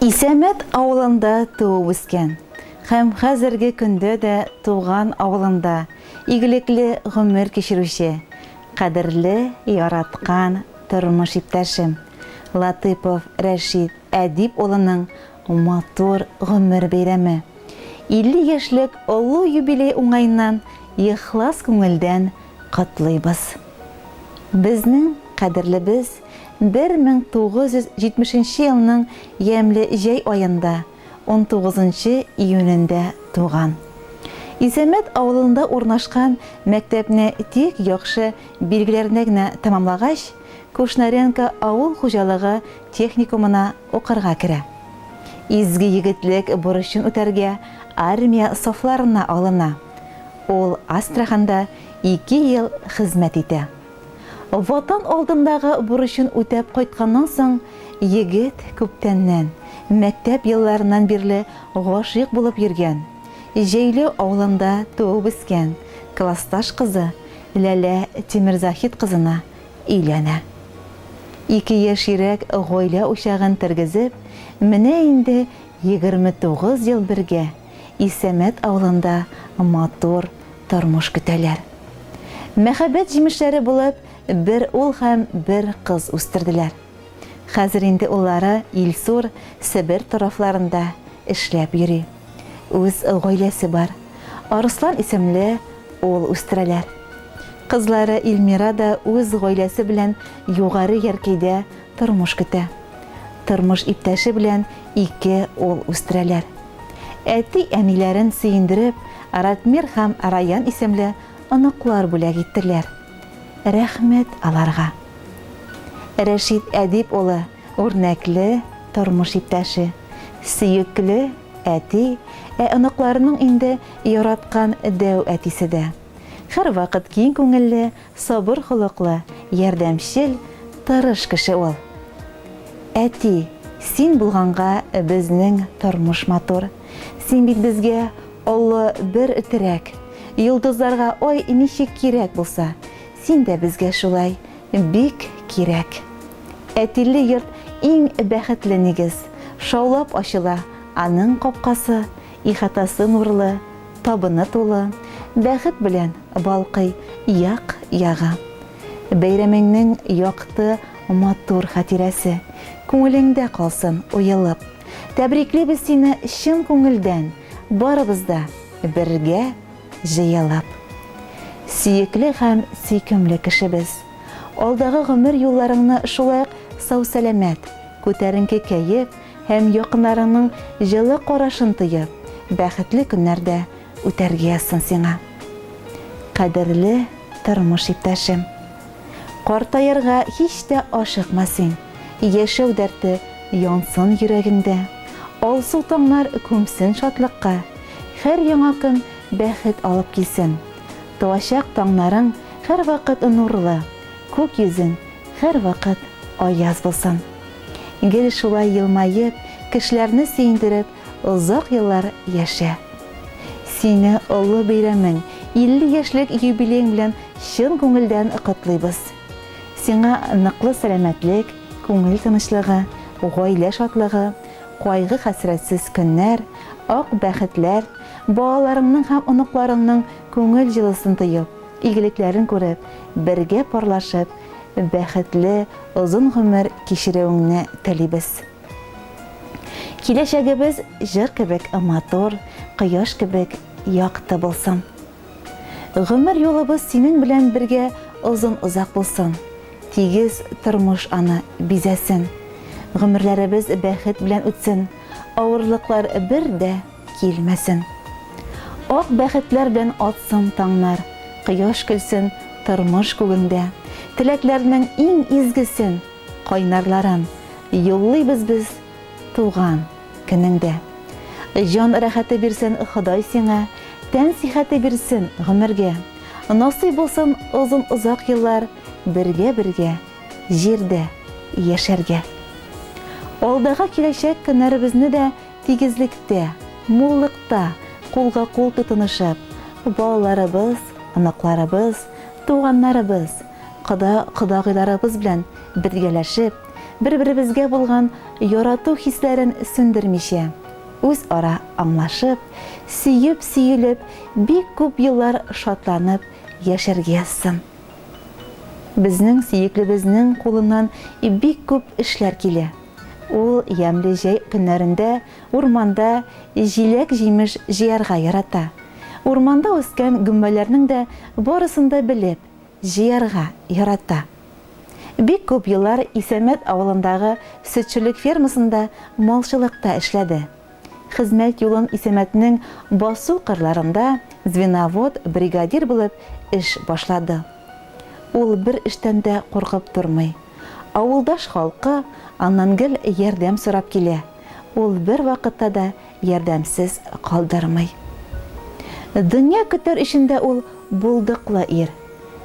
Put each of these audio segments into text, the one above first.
Исәмәт авылында туып үскән һәм хәзерге көндә дә туган авылында игелекле гомер кичерүче, кадерле яраткан тормыш иптәшем Латыпов Рәшит Әдип улының матур гомер бәйрәме. 50 яшьлек олы юбилей уңайыннан ихлас күңелдән котлыйбыз. Безнең кадерлебез 1970 елның ямьле җәй аенда 19 июнендә туган. Исәмәт авылында урнашкан мәктәпне тик яхшы билгеләрне генә тәмамлагач, Кушнаренко авыл хуҗалыгы техникумына укырга керә. Изге егетлек бурычын үтәргә армия сафларына алына. Ул Астраханда 2 ел хезмәт итә. Ватан алдындагы бурычын үтәп кайтканнан соң, егет күптәннән, мәктәп елларыннан бирле гашыйк булып йөргән. Җәйле авылында туып үскән классташ кызы Ләлә Тимерзахит кызына өйләнә. 2 яшьрәк гаилә учагын тергезеп, менә инде 29 ел бергә Исәмәт авылында матур тормыш көтәләр. Мәхәббәт җимешләре булып, бер ул һәм бер кыз үстерделәр. Хәзер инде уллары Илсур, Себер тарафларында эшләп йөри. Үз гаиләсе бар. Арыслан исемле ул үстерәләр. Кызлары Илмира да үз гаиләсе белән югары яркәйдә тормыш көтә. Тормыш иптәше белән 2 ул үстерәләр. Әти-әниләрен сөендереп, Ратмир һәм Раян исемле оныклар бүләк иттеләр. Рәхмәт аларга. Рәшит Әдип улы үрнәкле тормыш иптәше, сөекле әти, оныкларының инде яраткан дәү әтисе дә. Һәр вакыт киң күңелле, сабыр холыклы, ярдәмчел, тырыш кеше ул. Әти, син булганга безнең тормыш матур. Син бит безгә Алла бер терәк. Йолдызларга ай ничек кирәк булса, син дә безгә шулай бик кирәк. Әтиле йорт иң бәхетле нигез. Шаулап ачыла аның капкасы, ихатасы нурлы, табыны тулы, бәхет белән балкый як-ягы. Бәйрәмеңнең якты матур хатирәсе күңелеңдә калсын уелып. Тәбриклибез сине чын күңелдән, барыбыз да бергә җыелып. Сөекле һәм сөйкемле кешебез, алдагы гомер юлларыңны шулай сау-сәламәт, күтәренке кәеп һәм якыннарыңның җылы карашын тоеп, бәхетле көннәрдә үтәргә язсын сиңа. Кадерле тормыш иптәшем, картаярга һич тә ашыкма син. Яшәү дәрте янсын йөрәгеңдә. Алсу таңнар күмсен шатлыкка. Һәр яңа көн бәхет алып килсен. Туачак таңнарың һәр вакыт нурлы, күк йөзең һәр вакыт аяз булсын. Гел шулай елмаеп, кешеләрне сөендереп, озак еллар яшә. Сине олы бәйрәмең, 50 яшьлек юбилең белән чын күңелдән котлыйбыз. Сиңа ныклы сәламәтлек, күңел тынычлыгы, гаилә шатлыгы, кайгы-хәсрәтсез көннәр, ак бәхетләр, балаларыңның һәм оныкларыңның күңел җылысын тоеп, игелекләрен күреп, бергә парлашып, бәхетле озын гомер кичерүеңне телибез. Киләчәгебез җыр кебек матур, кояш кебек якты булсын. Гомер юлыбыз синең белән бергә озын-озак булсын. Тигез тормыш аны бизәсен. Гомерләребез бәхет белән үтсен. Авырлыклар бер дә килмәсен. Ак бәхетләр белән атсын таңнар. Кояш көлсен тормыш күгендә. Теләкләрнең иң изгесен, кайнарларын юллыйбыз без туган көнеңдә. Җан рәхәте бирсен Ходай сиңа, тән сихәте бирсен гомергә. Насыйп булсын озын-озак еллар бергә-бергә җирдә яшәргә. Алдагы киләчәк көннәребезне дә тигезлектә, муллыкта, кулга-кул тотынышып, балаларыбыз, анакларыбыз, туганнарыбыз, кодагыйларыбыз белән бергәләшеп, бер-беребезгә булган ярату хисләрен сөндермичә, үз ара аңлашып, сөеп-сөелеп, бик күп еллар шатланып яшәргә язсын. Безнең сөеклебезнең кулыннан бик күп эшләр килә. Ул ямлы җәй көннәрендә урманда җиләк-җимеш җыярга ярата. Урманда үскән гөмбәләрнең дә барысын да белеп, җыярга ярата. Бик күп еллар Исәмәт авылындагы сөтчелек фермасында малчылыкта эшләде. Хезмәт юлын Исәмәтнең басу кырларында звеновод бригадир булып эш башлады. Ул бер эштән дә куркып тормый. Авылдаш халкы аннан гел ярдәм сорап килә. Ул бер вакытта да ярдәмсез калдырмый. Дөнья көтәр эшендә ул булдыклы ир.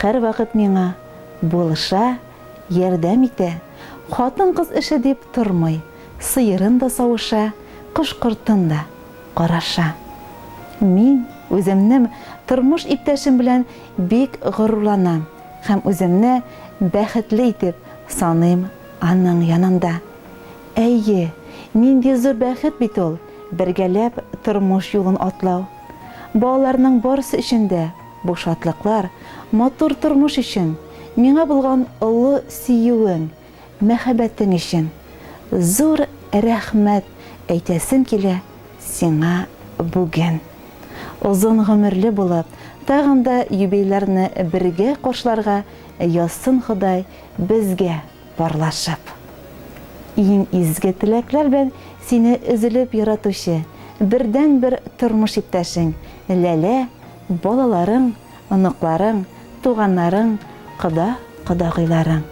Һәр вакыт миңа булыша, ярдәм итә. Хатын-кыз эше дип тормый. Сыерын да савыша, кош-кортын да караша. Мин үземнең тормыш иптәшем белән бик горурланам һәм үземне бәхетле итеп саныйм аның янында. Әйе, нинди зур бәхет бит ул, бергәләп тормыш юлын атлау. Балаларның барысы өчен дә бу шатлыклар, матур тормыш өчен, миңа булган олы сөюең, мәхәббәтең өчен зур рәхмәт әйтәсем килә сиңа бүген. Озын гомерле булып, тагын да юбилейларны бергә каршыларга язсын Ходай безгә барлашып. Иң изге теләкләр белән сине өзелеп яратучы, бердән-бер тормыш иптәшең, Ләлә, балаларың, оныкларың, туганнарың, кода-кодагыйларың.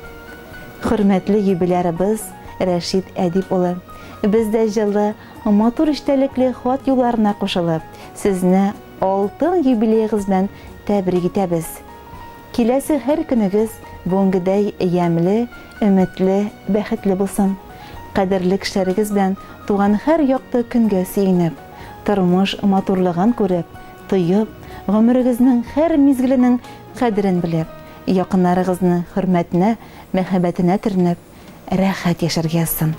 Хөрмәтле юбилярыбыз Рәшит Әдип улы, без дә җылы, матур эчтәлекле хат юлларына кушылып, сезне алтын юбилейгыз белән тәбрик итәбез. Киләсе һәр көнегез бүгенгедәй ямьле, өметле, бәхетле булсын. Кадерле кешеләрегез белән туган һәр якты көнгә сөенеп, тормыш матурлыгын күреп, тоеп, гомерегезнең һәр мизгеленең кадерен белеп, якыннарыгызны хөрмәтенә, мәхәббәтенә төренеп, рәхәт яшәргә язсын.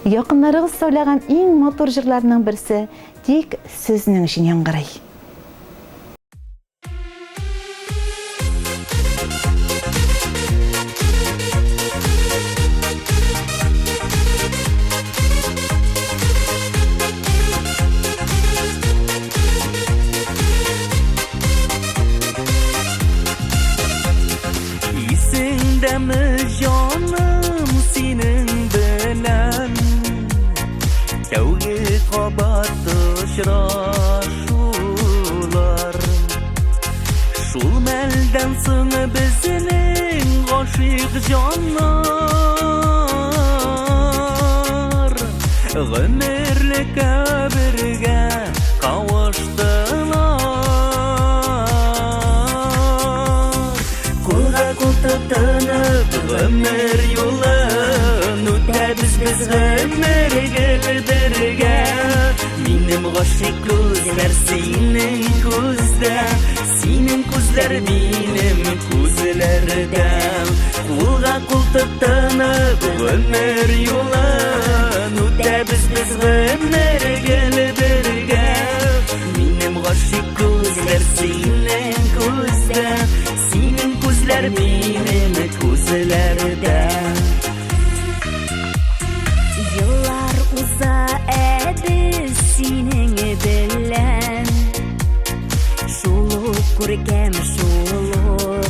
Якыннарыгыз сөйләгән иң матур җырларның берсе тик сезнең өчен яңгырый. Шул мәлдән соң безнең гашыйк җаннар гомерлеккә бергә кавыштылар. Кулга-кул тотынып гомер юлын үтәбез без гомергә бергә. Минем гашыйк күзләр синең күздә, синең күзләр минем күзләрдә. Кулга-кул тотынып гомер юлын үтәбез без гомергә бергә. Минем гашыйк күзләр синең күздә, синең күзләр минем күзләрдә. Yıllar uza biz senin белән, шулук күркәм шулук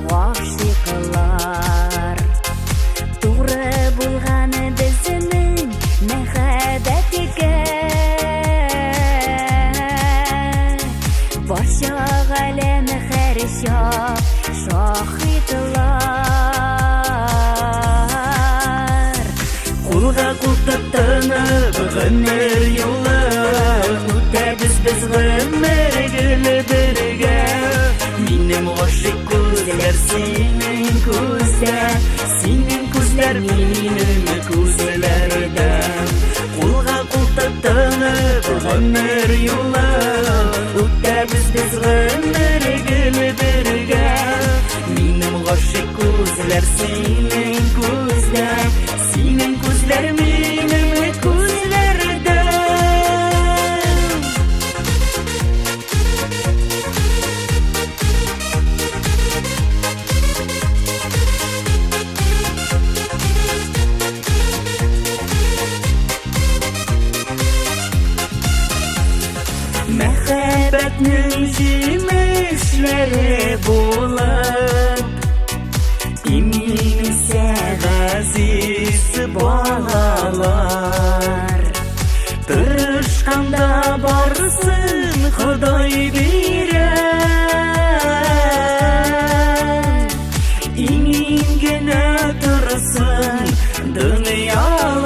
гашыйклар. Туры булган безнең мәхәббәткә, барча галәм һәр чак шаһитлар. Кулга-кул тотынып гомер юлын үтәбез без гомергә бергә. Минем гашыйк күзләр синең күздә, синең күзләр минем күзләрдә. Кулга-кул тотынып гомер юлын үтәбез без гомергә бергә. Минем гашыйк күзләр синең күздә, синең бері болып, иминсе ғазиз балалар. Тырышқанда барсын Құдай берер, имингені тұрсын дүниялар.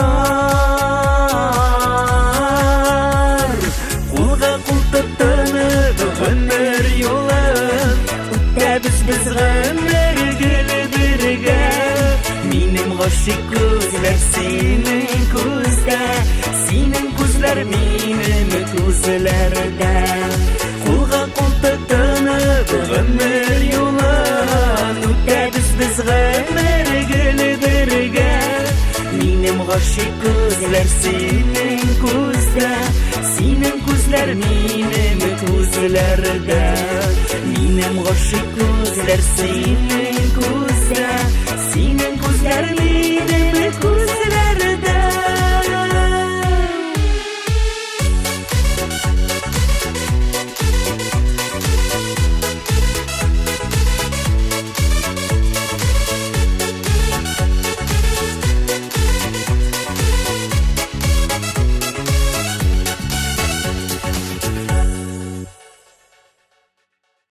Қолға қол тұтынып өмір жолын, өтеміз біз ғұмыр гүлі бірге. Минем ғашық көзлер сенің көзде, сенің көзлер минем көзлерде. Қолға қол тұтынып өмір жолын, өтеміз біз ғұмыр гүлі бірге. Минем ғашық көзлер сенің көзде, сенің көзлер минем көзлерде. Минем ғашық көзлер сенің көзде,